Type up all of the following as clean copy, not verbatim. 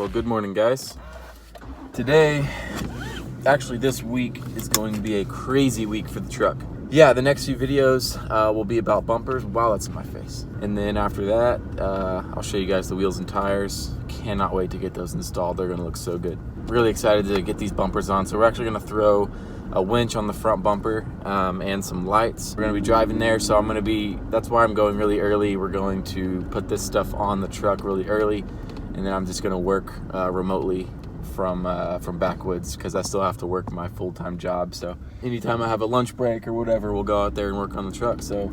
Well, good morning, guys. Today, actually this week, is going to be a crazy week for the truck. Yeah, the next few videos will be about bumpers. Wow, that's in my face. And then after that, I'll show you guys the wheels and tires. Cannot wait to get those installed. They're gonna look so good. Really excited to get these bumpers on. So we're actually gonna throw a winch on the front bumper and some lights. We're gonna be driving there, so that's why I'm going really early. We're going to put this stuff on the truck really early, and then I'm just gonna work remotely from Backwoods, because I still have to work my full-time job. So anytime I have a lunch break or whatever, we'll go out there and work on the truck. So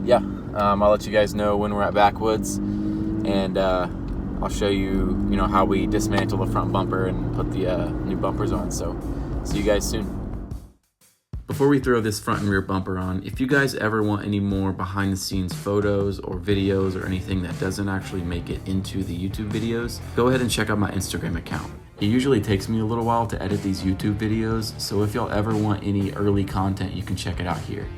yeah, I'll let you guys know when we're at Backwoods, and I'll show you, how we dismantle the front bumper and put the new bumpers on. So see you guys soon. Before we throw this front and rear bumper on, if you guys ever want any more behind the scenes photos or videos or anything that doesn't actually make it into the YouTube videos, go ahead and check out my Instagram account. It usually takes me a little while to edit these YouTube videos, so if y'all ever want any early content, you can check it out here.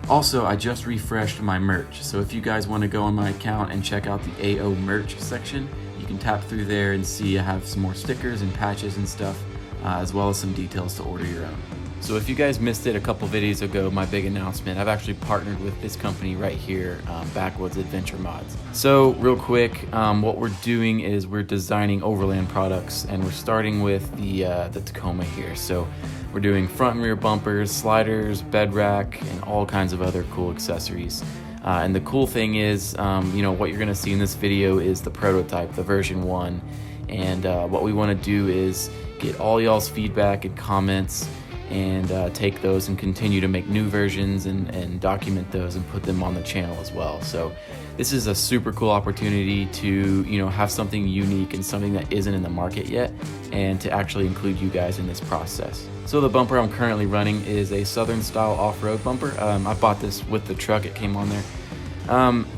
Also, I just refreshed my merch, so if you guys want to go on my account and check out the AO merch section, you can tap through there and see I have some more stickers and patches and stuff, as well as some details to order your own. So if you guys missed it a couple videos ago, my big announcement, I've actually partnered with this company right here, Backwoods Adventure Mods. So real quick, what we're doing is we're designing Overland products, and we're starting with the Tacoma here. So we're doing front and rear bumpers, sliders, bed rack, and all kinds of other cool accessories. And the cool thing is, what you're gonna see in this video is the prototype, the version 1. And what we wanna do is get all y'all's feedback and comments, and take those and continue to make new versions and document those and put them on the channel as well. So this is a super cool opportunity to have something unique and something that isn't in the market yet, and to actually include you guys in this process. So the bumper I'm currently running is a Southern style off-road bumper. I bought this with the truck, it came on there.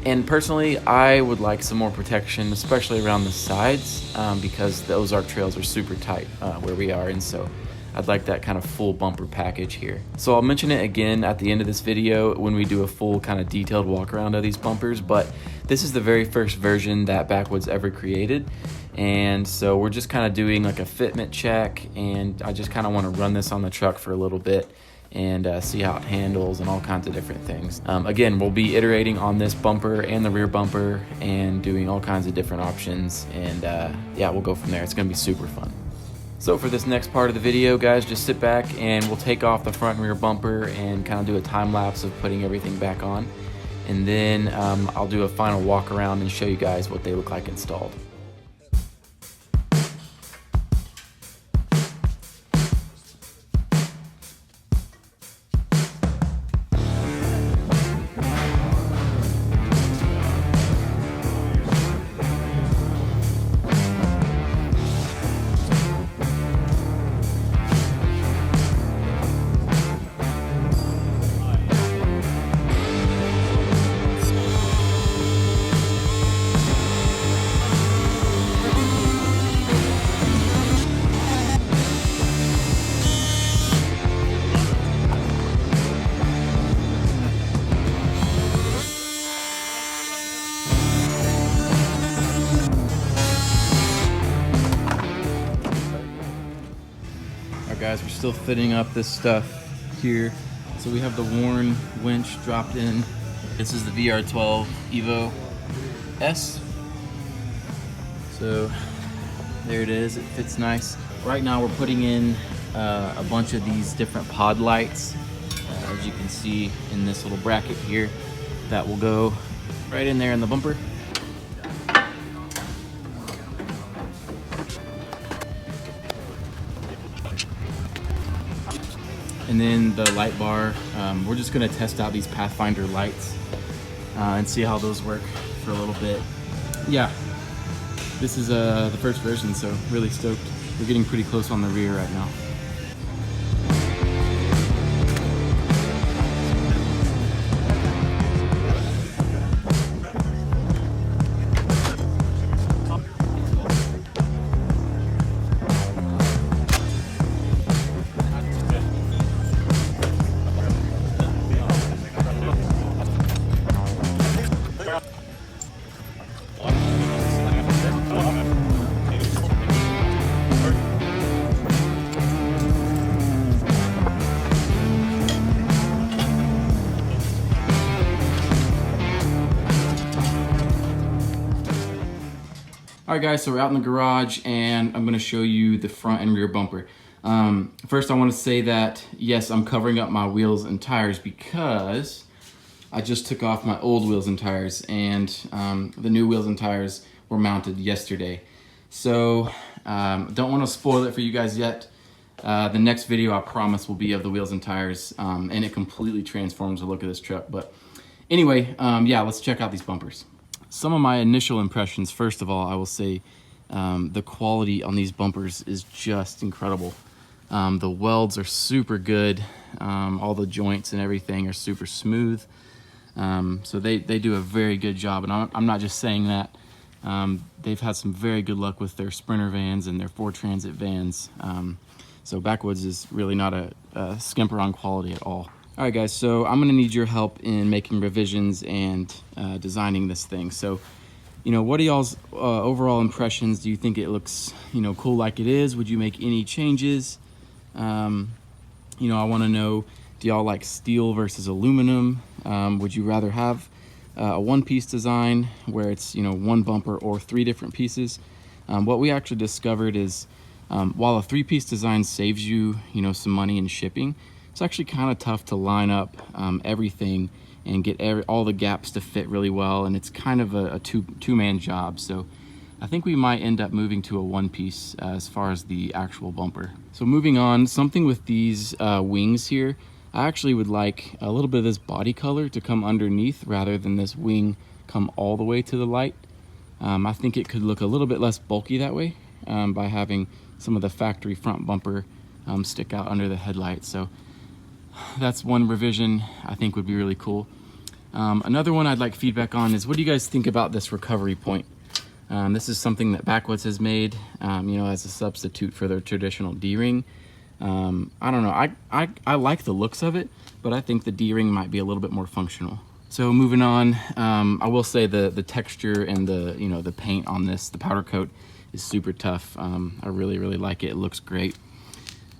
And personally, I would like some more protection, especially around the sides, because the Ozark trails are super tight where we are, and so I'd like that kind of full bumper package here. So I'll mention it again at the end of this video when we do a full kind of detailed walk around of these bumpers, but this is the very first version that Backwoods ever created. And so we're just kind of doing like a fitment check, and I just kind of want to run this on the truck for a little bit and see how it handles and all kinds of different things. Again, we'll be iterating on this bumper and the rear bumper and doing all kinds of different options, and yeah, we'll go from there. It's gonna be super fun. So for this next part of the video, guys, just sit back and we'll take off the front and rear bumper and kind of do a time lapse of putting everything back on. And then I'll do a final walk around and show you guys what they look like installed. Guys, we're still fitting up this stuff here. So we have the worn winch dropped in. This is the VR12 Evo S. So there it is, it fits nice. Right now we're putting in a bunch of these different pod lights, as you can see in this little bracket here, that will go right in there in the bumper. And then the light bar, we're just gonna test out these Pathfinder lights and see how those work for a little bit. Yeah, this is the first version, so really stoked. We're getting pretty close on the rear right now. All right guys, so we're out in the garage and I'm gonna show you the front and rear bumper. First I wanna say that, yes, I'm covering up my wheels and tires because I just took off my old wheels and tires, and the new wheels and tires were mounted yesterday. So don't wanna spoil it for you guys yet. The next video I promise will be of the wheels and tires, and it completely transforms the look of this truck. But anyway, yeah, let's check out these bumpers. Some of my initial impressions, first of all, I will say the quality on these bumpers is just incredible. The welds are super good. All the joints and everything are super smooth. So they do a very good job, and I'm not just saying that. They've had some very good luck with their Sprinter vans and their Ford Transit vans. So Backwoods is really not a skimper on quality at all. All right guys, so I'm gonna need your help in making revisions and designing this thing. So, you know, what are y'all's overall impressions? Do you think it looks, you know, cool like it is? Would you make any changes? You know, I wanna know, do y'all like steel versus aluminum? Would you rather have a one-piece design where it's, you know, one bumper or 3 different pieces? What we actually discovered is while a 3-piece design saves you, you know, some money in shipping, it's actually kind of tough to line up everything and get all the gaps to fit really well, and it's kind of a two-man job. So I think we might end up moving to a one-piece as far as the actual bumper. So moving on, something with these wings here, I actually would like a little bit of this body color to come underneath rather than this wing come all the way to the light. I think it could look a little bit less bulky that way by having some of the factory front bumper stick out under the headlight. So that's one revision I think would be really cool. Another one I'd like feedback on is, what do you guys think about this recovery point? This is something that Backwoods has made, you know, as a substitute for their traditional D-ring. I don't know, I like the looks of it, but I think the D-ring might be a little bit more functional. So moving on, I will say the texture and the, you know, the paint on this, the powder coat, is super tough. I really like it. It looks great.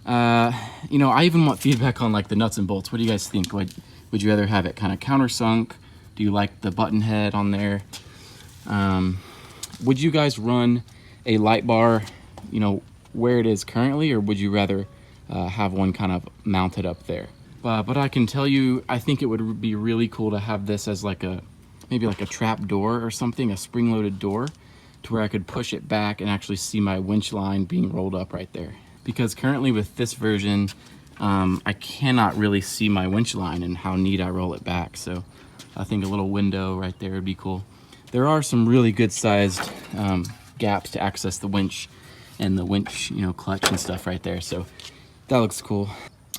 You know, I even want feedback on like the nuts and bolts. What do you guys think? Would you rather have it kind of countersunk? Do you like the button head on there? Would you guys run a light bar, you know, where it is currently, or would you rather have one kind of mounted up there? But I can tell you, I think it would be really cool to have this as like maybe like a trap door or something, a spring-loaded door, to where I could push it back and actually see my winch line being rolled up right there. Because currently with this version, I cannot really see my winch line and how neat I roll it back. So I think a little window right there would be cool. There are some really good sized gaps to access the winch and the winch, you know, clutch and stuff right there. So that looks cool.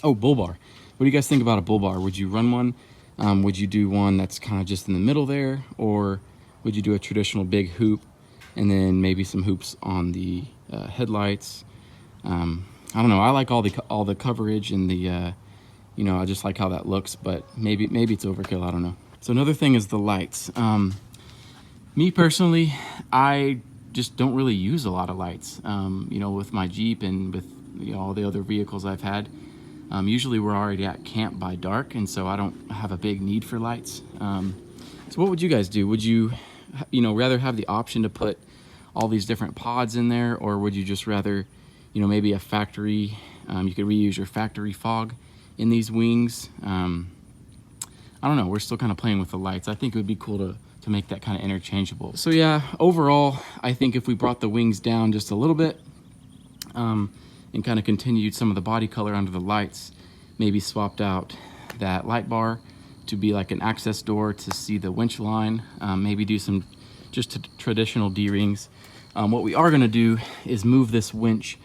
Oh, bull bar. What do you guys think about a bull bar? Would you run one? Would you do one that's kind of just in the middle there? Or would you do a traditional big hoop and then maybe some hoops on the headlights? I don't know, I like all the coverage and the you know, I just like how that looks, but maybe it's overkill, I don't know. So another thing is the lights. Me personally, I just don't really use a lot of lights. You know, with my Jeep and with, you know, all the other vehicles I've had, usually we're already at camp by dark, and so I don't have a big need for lights. So what would you guys do? Would you, you know, rather have the option to put all these different pods in there, or would you just rather, you know, maybe a factory, you could reuse your factory fog in these wings? I don't know, we're still kind of playing with the lights. I think it would be cool to make that kind of interchangeable. So yeah, overall, I think if we brought the wings down just a little bit and kind of continued some of the body color under the lights, maybe swapped out that light bar to be like an access door to see the winch line, maybe do some just traditional D-rings. What we are gonna do is move this winch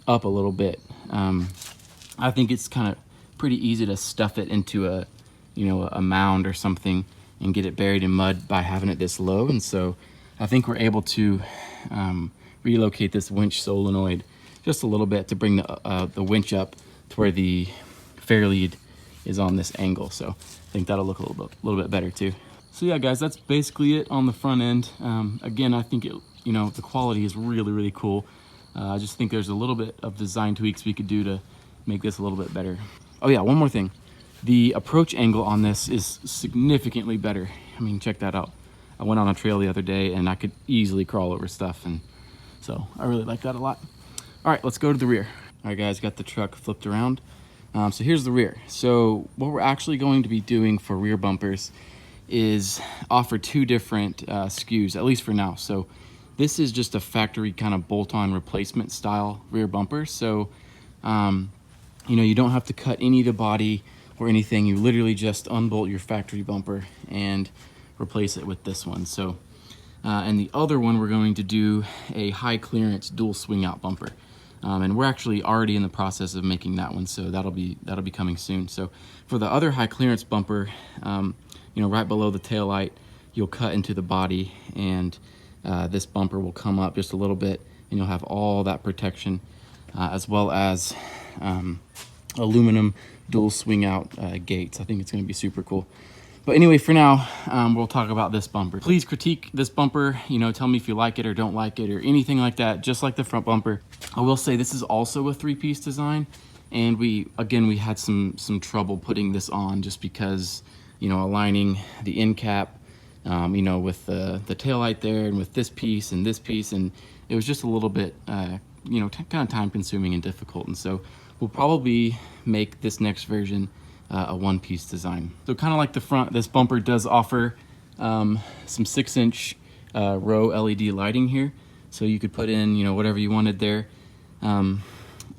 up a little bit. I think it's kind of pretty easy to stuff it into a, you know, a mound or something and get it buried in mud by having it this low. And so I think we're able to relocate this winch solenoid just a little bit to bring the winch up to where the fair lead is on this angle. So I think that'll look a little bit better too. So yeah, guys, that's basically it on the front end. Again, I think you know, the quality is really cool. I just think there's a little bit of design tweaks we could do to make this a little bit better. Oh yeah, one more thing. The approach angle on this is significantly better. I mean, check that out. I went on a trail the other day and I could easily crawl over stuff, and So I really like that a lot. All right, let's go to the rear. All right, guys, got the truck flipped around. So here's the rear. So what we're actually going to be doing for rear bumpers is offer two different SKUs, at least for now. So this is just a factory kind of bolt-on replacement style rear bumper. So, you know, you don't have to cut any of the body or anything. You literally just unbolt your factory bumper and replace it with this one. So, and the other one, we're going to do a high clearance dual swing out bumper. And we're actually already in the process of making that one, so that'll be coming soon. So for the other high clearance bumper, you know, right below the tail light, you'll cut into the body, and this bumper will come up just a little bit, and you'll have all that protection, as well as aluminum dual swing out gates. I think it's going to be super cool. But anyway, for now, we'll talk about this bumper. Please critique this bumper, you know, tell me if you like it or don't like it or anything like that, just like the front bumper. I will say this is also a three-piece design, and we had some trouble putting this on just because, you know, aligning the end cap, you know, with the taillight there and with this piece, and it was just a little bit, you know, kind of time consuming and difficult. And so we'll probably make this next version a one-piece design. So kind of like the front, this bumper does offer some 6-inch row LED lighting here. So you could put in, you know, whatever you wanted there.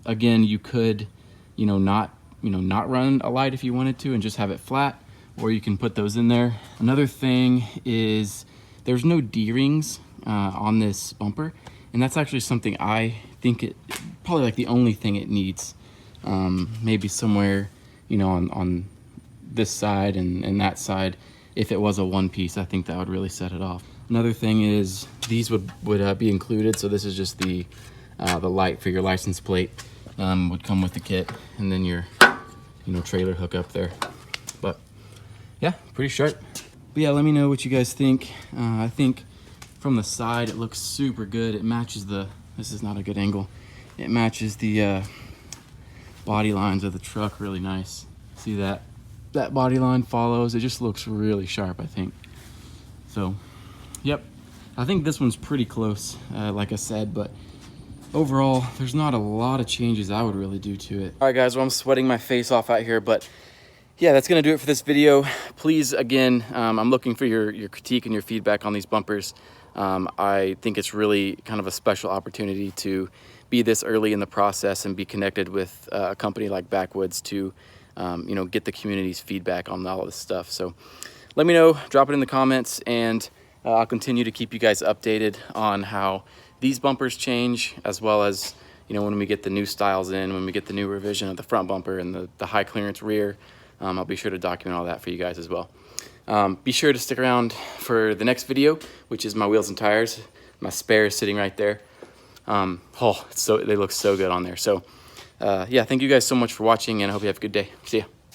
Again, you could, you know, not run a light if you wanted to and just have it flat, or you can put those in there. Another thing is there's no D-rings on this bumper, and that's actually something I think probably like the only thing it needs. Maybe somewhere, you know, on this side and that side. If it was a one piece, I think that would really set it off. Another thing is these would be included. So this is just the light for your license plate, would come with the kit, and then your, you know, trailer hook up there. But yeah, pretty sharp. But yeah, let me know what you guys think. I think from the side it looks super good. It matches this is not a good angle. It matches the body lines of the truck really nice. See that body line follows. It just looks really sharp, I think. So yep, I think this one's pretty close, like I said, but overall there's not a lot of changes I would really do to it. All right guys, well, I'm sweating my face off out here, but yeah, that's gonna do it for this video. Please, again, I'm looking for your critique and your feedback on these bumpers. I think it's really kind of a special opportunity to be this early in the process and be connected with a company like Backwoods to, you know, get the community's feedback on all of this stuff. So let me know, drop it in the comments, and I'll continue to keep you guys updated on how these bumpers change, as well as, you know, when we get the new styles in, when we get the new revision of the front bumper and the high clearance rear. I'll be sure to document all that for you guys as well. Be sure to stick around for the next video, which is my wheels and tires. My spare is sitting right there. Oh, they look so good on there. So yeah, thank you guys so much for watching, and I hope you have a good day. See ya.